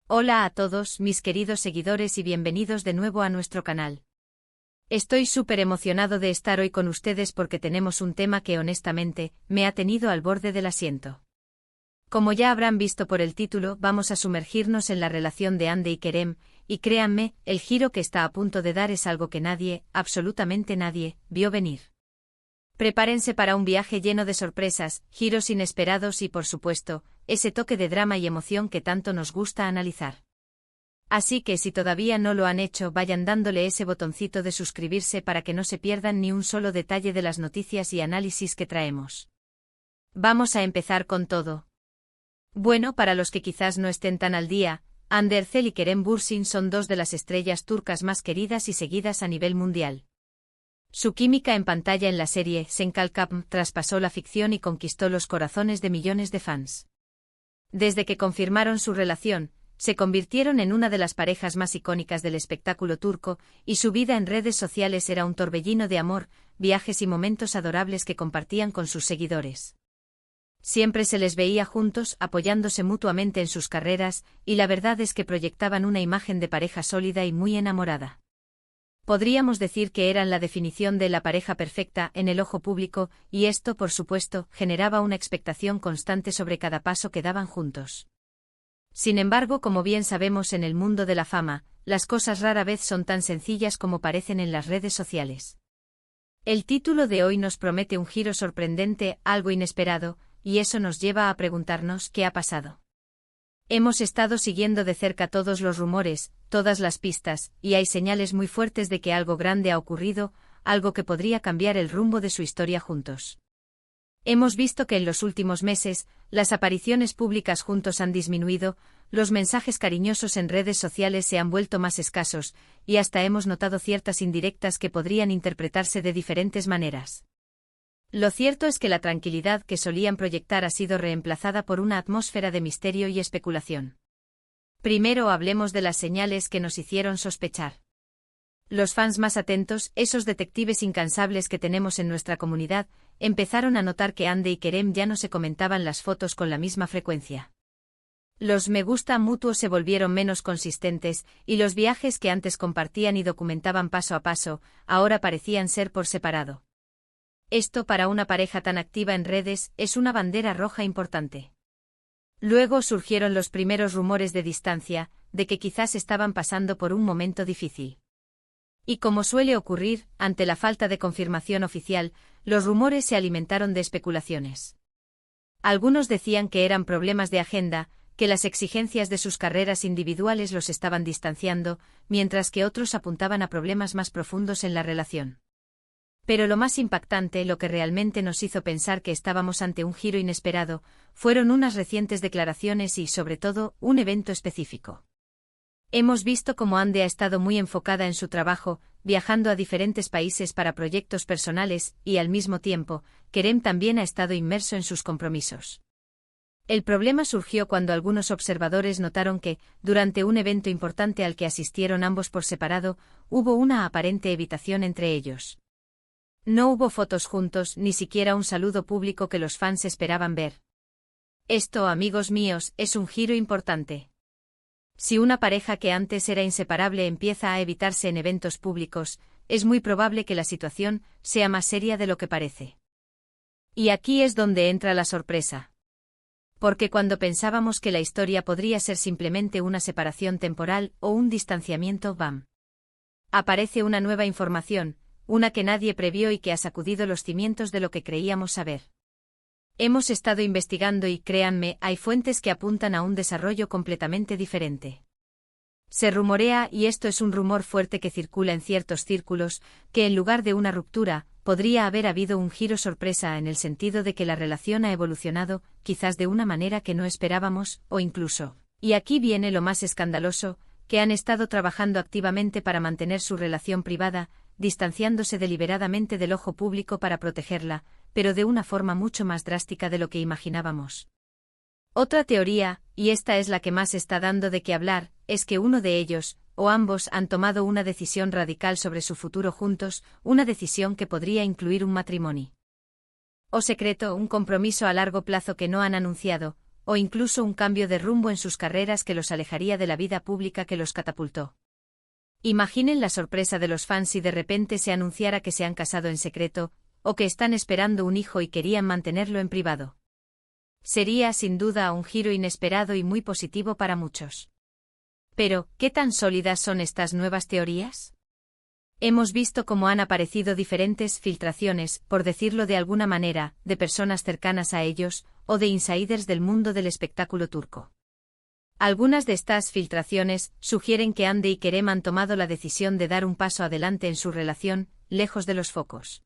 Hola a todos, mis queridos seguidores y bienvenidos de nuevo a nuestro canal. Estoy súper emocionado de estar hoy con ustedes porque tenemos un tema que honestamente, me ha tenido al borde del asiento. Como ya habrán visto por el título, vamos a sumergirnos en la relación de Hande y Kerem, y créanme, el giro que está a punto de dar es algo que nadie, absolutamente nadie, vio venir. Prepárense para un viaje lleno de sorpresas, giros inesperados y por supuesto, ese toque de drama y emoción que tanto nos gusta analizar. Así que si todavía no lo han hecho, vayan dándole ese botoncito de suscribirse para que no se pierdan ni un solo detalle de las noticias y análisis que traemos. Vamos a empezar con todo. Bueno, para los que quizás no estén tan al día, Hande Erçel y Kerem Bürsin son dos de las estrellas turcas más queridas y seguidas a nivel mundial. Su química en pantalla en la serie Senkalkapm traspasó la ficción y conquistó los corazones de millones de fans. Desde que confirmaron su relación, se convirtieron en una de las parejas más icónicas del espectáculo turco, y su vida en redes sociales era un torbellino de amor, viajes y momentos adorables que compartían con sus seguidores. Siempre se les veía juntos, apoyándose mutuamente en sus carreras, y la verdad es que proyectaban una imagen de pareja sólida y muy enamorada. Podríamos decir que eran la definición de la pareja perfecta en el ojo público, y esto, por supuesto, generaba una expectación constante sobre cada paso que daban juntos. Sin embargo, como bien sabemos en el mundo de la fama, las cosas rara vez son tan sencillas como parecen en las redes sociales. El título de hoy nos promete un giro sorprendente, algo inesperado, y eso nos lleva a preguntarnos qué ha pasado. Hemos estado siguiendo de cerca todos los rumores, todas las pistas, y hay señales muy fuertes de que algo grande ha ocurrido, algo que podría cambiar el rumbo de su historia juntos. Hemos visto que en los últimos meses, las apariciones públicas juntos han disminuido, los mensajes cariñosos en redes sociales se han vuelto más escasos, y hasta hemos notado ciertas indirectas que podrían interpretarse de diferentes maneras. Lo cierto es que la tranquilidad que solían proyectar ha sido reemplazada por una atmósfera de misterio y especulación. Primero hablemos de las señales que nos hicieron sospechar. Los fans más atentos, esos detectives incansables que tenemos en nuestra comunidad, empezaron a notar que Hande y Kerem ya no se comentaban las fotos con la misma frecuencia. Los me gusta mutuos se volvieron menos consistentes, y los viajes que antes compartían y documentaban paso a paso, ahora parecían ser por separado. Esto para una pareja tan activa en redes es una bandera roja importante. Luego surgieron los primeros rumores de distancia, de que quizás estaban pasando por un momento difícil. Y como suele ocurrir, ante la falta de confirmación oficial, los rumores se alimentaron de especulaciones. Algunos decían que eran problemas de agenda, que las exigencias de sus carreras individuales los estaban distanciando, mientras que otros apuntaban a problemas más profundos en la relación. Pero lo más impactante, lo que realmente nos hizo pensar que estábamos ante un giro inesperado, fueron unas recientes declaraciones y, sobre todo, un evento específico. Hemos visto cómo Hande ha estado muy enfocada en su trabajo, viajando a diferentes países para proyectos personales, y al mismo tiempo, Kerem también ha estado inmerso en sus compromisos. El problema surgió cuando algunos observadores notaron que, durante un evento importante al que asistieron ambos por separado, hubo una aparente evitación entre ellos. No hubo fotos juntos, ni siquiera un saludo público que los fans esperaban ver. Esto, amigos míos, es un giro importante. Si una pareja que antes era inseparable empieza a evitarse en eventos públicos, es muy probable que la situación sea más seria de lo que parece. Y aquí es donde entra la sorpresa. Porque cuando pensábamos que la historia podría ser simplemente una separación temporal o un distanciamiento, ¡bam!, aparece una nueva información, una que nadie previó y que ha sacudido los cimientos de lo que creíamos saber. Hemos estado investigando y, créanme, hay fuentes que apuntan a un desarrollo completamente diferente. Se rumorea, y esto es un rumor fuerte que circula en ciertos círculos, que en lugar de una ruptura, podría haber habido un giro sorpresa en el sentido de que la relación ha evolucionado, quizás de una manera que no esperábamos, o incluso, y aquí viene lo más escandaloso, que han estado trabajando activamente para mantener su relación privada, distanciándose deliberadamente del ojo público para protegerla, pero de una forma mucho más drástica de lo que imaginábamos. Otra teoría, y esta es la que más está dando de qué hablar, es que uno de ellos, o ambos, han tomado una decisión radical sobre su futuro juntos, una decisión que podría incluir un matrimonio o secreto, un compromiso a largo plazo que no han anunciado, o incluso un cambio de rumbo en sus carreras que los alejaría de la vida pública que los catapultó. Imaginen la sorpresa de los fans si de repente se anunciara que se han casado en secreto, o que están esperando un hijo y querían mantenerlo en privado. Sería, sin duda, un giro inesperado y muy positivo para muchos. Pero, ¿qué tan sólidas son estas nuevas teorías? Hemos visto cómo han aparecido diferentes filtraciones, por decirlo de alguna manera, de personas cercanas a ellos, o de insiders del mundo del espectáculo turco. Algunas de estas filtraciones sugieren que Hande y Kerem han tomado la decisión de dar un paso adelante en su relación, lejos de los focos.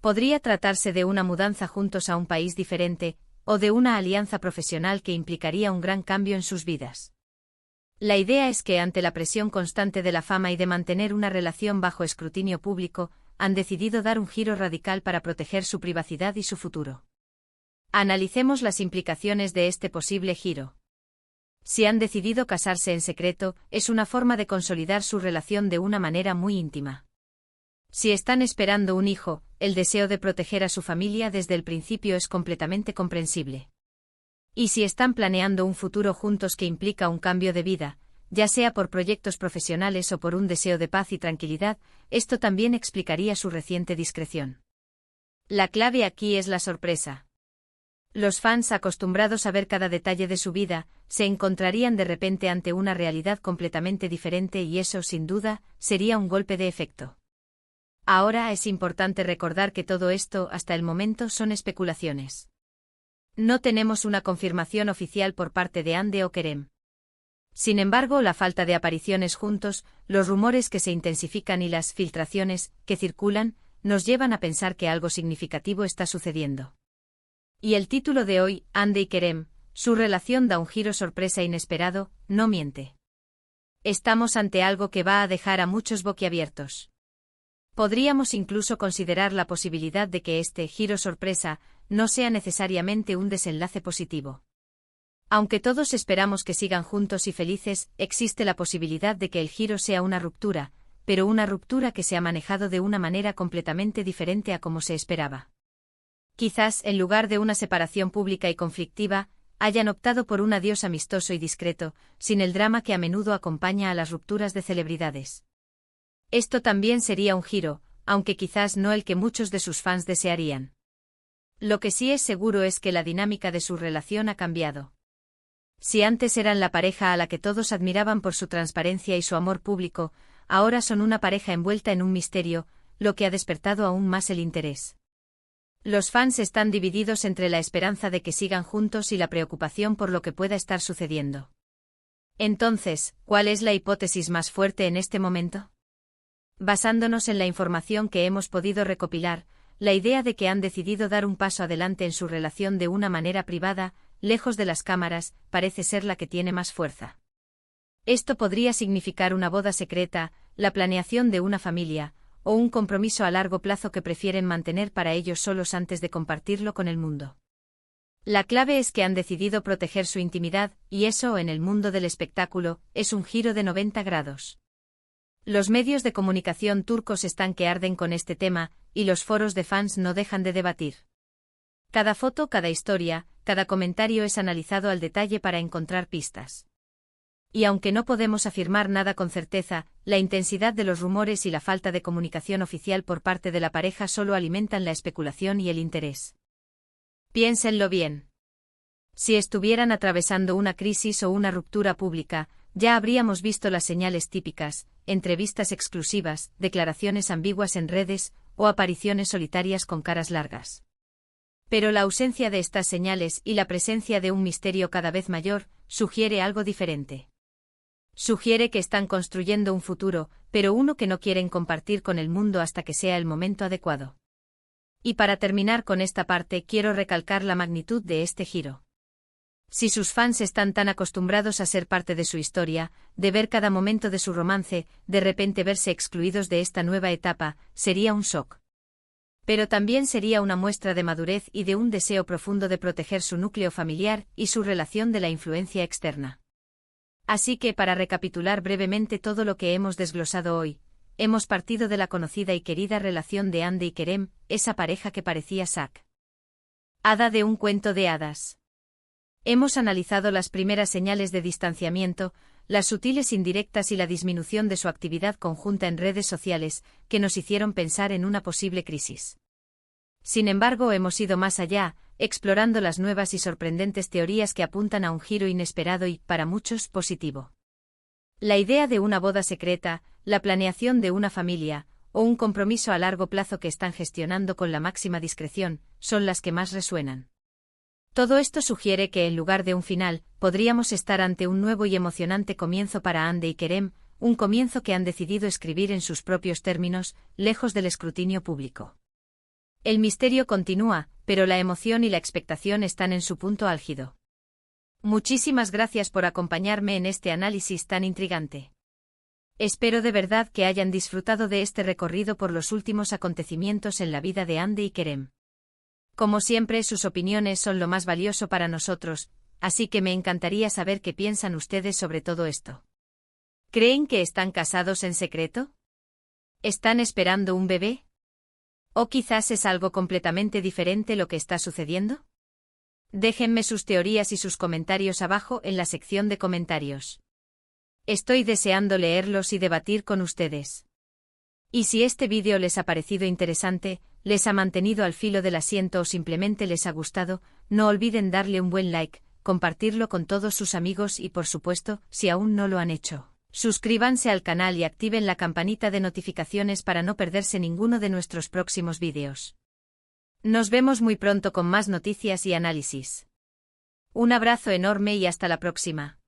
Podría tratarse de una mudanza juntos a un país diferente, o de una alianza profesional que implicaría un gran cambio en sus vidas. La idea es que ante la presión constante de la fama y de mantener una relación bajo escrutinio público, han decidido dar un giro radical para proteger su privacidad y su futuro. Analicemos las implicaciones de este posible giro. Si han decidido casarse en secreto, es una forma de consolidar su relación de una manera muy íntima. Si están esperando un hijo, el deseo de proteger a su familia desde el principio es completamente comprensible. Y si están planeando un futuro juntos que implica un cambio de vida, ya sea por proyectos profesionales o por un deseo de paz y tranquilidad, esto también explicaría su reciente discreción. La clave aquí es la sorpresa. Los fans, acostumbrados a ver cada detalle de su vida, se encontrarían de repente ante una realidad completamente diferente y eso, sin duda, sería un golpe de efecto. Ahora es importante recordar que todo esto, hasta el momento, son especulaciones. No tenemos una confirmación oficial por parte de Hande o Kerem. Sin embargo, la falta de apariciones juntos, los rumores que se intensifican y las filtraciones que circulan, nos llevan a pensar que algo significativo está sucediendo. Y el título de hoy, Hande y Kerem, su relación da un giro sorpresa inesperado, no miente. Estamos ante algo que va a dejar a muchos boquiabiertos. Podríamos incluso considerar la posibilidad de que este giro sorpresa no sea necesariamente un desenlace positivo. Aunque todos esperamos que sigan juntos y felices, existe la posibilidad de que el giro sea una ruptura, pero una ruptura que se ha manejado de una manera completamente diferente a como se esperaba. Quizás, en lugar de una separación pública y conflictiva, hayan optado por un adiós amistoso y discreto, sin el drama que a menudo acompaña a las rupturas de celebridades. Esto también sería un giro, aunque quizás no el que muchos de sus fans desearían. Lo que sí es seguro es que la dinámica de su relación ha cambiado. Si antes eran la pareja a la que todos admiraban por su transparencia y su amor público, ahora son una pareja envuelta en un misterio, lo que ha despertado aún más el interés. Los fans están divididos entre la esperanza de que sigan juntos y la preocupación por lo que pueda estar sucediendo. Entonces, ¿cuál es la hipótesis más fuerte en este momento? Basándonos en la información que hemos podido recopilar, la idea de que han decidido dar un paso adelante en su relación de una manera privada, lejos de las cámaras, parece ser la que tiene más fuerza. Esto podría significar una boda secreta, la planeación de una familia, o un compromiso a largo plazo que prefieren mantener para ellos solos antes de compartirlo con el mundo. La clave es que han decidido proteger su intimidad, y eso, en el mundo del espectáculo, es un giro de 90 grados. Los medios de comunicación turcos están que arden con este tema, y los foros de fans no dejan de debatir. Cada foto, cada historia, cada comentario es analizado al detalle para encontrar pistas. Y aunque no podemos afirmar nada con certeza, la intensidad de los rumores y la falta de comunicación oficial por parte de la pareja solo alimentan la especulación y el interés. Piénsenlo bien. Si estuvieran atravesando una crisis o una ruptura pública, ya habríamos visto las señales típicas, entrevistas exclusivas, declaraciones ambiguas en redes, o apariciones solitarias con caras largas. Pero la ausencia de estas señales y la presencia de un misterio cada vez mayor, sugiere algo diferente. Sugiere que están construyendo un futuro, pero uno que no quieren compartir con el mundo hasta que sea el momento adecuado. Y para terminar con esta parte quiero recalcar la magnitud de este giro. Si sus fans están tan acostumbrados a ser parte de su historia, de ver cada momento de su romance, de repente verse excluidos de esta nueva etapa, sería un shock. Pero también sería una muestra de madurez y de un deseo profundo de proteger su núcleo familiar y su relación de la influencia externa. Así que, para recapitular brevemente todo lo que hemos desglosado hoy, hemos partido de la conocida y querida relación de Hande y Kerem, esa pareja que parecía hada de un cuento de hadas. Hemos analizado las primeras señales de distanciamiento, las sutiles indirectas y la disminución de su actividad conjunta en redes sociales, que nos hicieron pensar en una posible crisis. Sin embargo, hemos ido más allá, explorando las nuevas y sorprendentes teorías que apuntan a un giro inesperado y, para muchos, positivo. La idea de una boda secreta, la planeación de una familia, o un compromiso a largo plazo que están gestionando con la máxima discreción, son las que más resuenan. Todo esto sugiere que en lugar de un final, podríamos estar ante un nuevo y emocionante comienzo para Hande y Kerem, un comienzo que han decidido escribir en sus propios términos, lejos del escrutinio público. El misterio continúa, pero la emoción y la expectación están en su punto álgido. Muchísimas gracias por acompañarme en este análisis tan intrigante. Espero de verdad que hayan disfrutado de este recorrido por los últimos acontecimientos en la vida de Hande y Kerem. Como siempre, sus opiniones son lo más valioso para nosotros, así que me encantaría saber qué piensan ustedes sobre todo esto. ¿Creen que están casados en secreto? ¿Están esperando un bebé? ¿O quizás es algo completamente diferente lo que está sucediendo? Déjenme sus teorías y sus comentarios abajo en la sección de comentarios. Estoy deseando leerlos y debatir con ustedes. Y si este vídeo les ha parecido interesante, les ha mantenido al filo del asiento o simplemente les ha gustado, no olviden darle un buen like, compartirlo con todos sus amigos y por supuesto, si aún no lo han hecho, suscríbanse al canal y activen la campanita de notificaciones para no perderse ninguno de nuestros próximos vídeos. Nos vemos muy pronto con más noticias y análisis. Un abrazo enorme y hasta la próxima.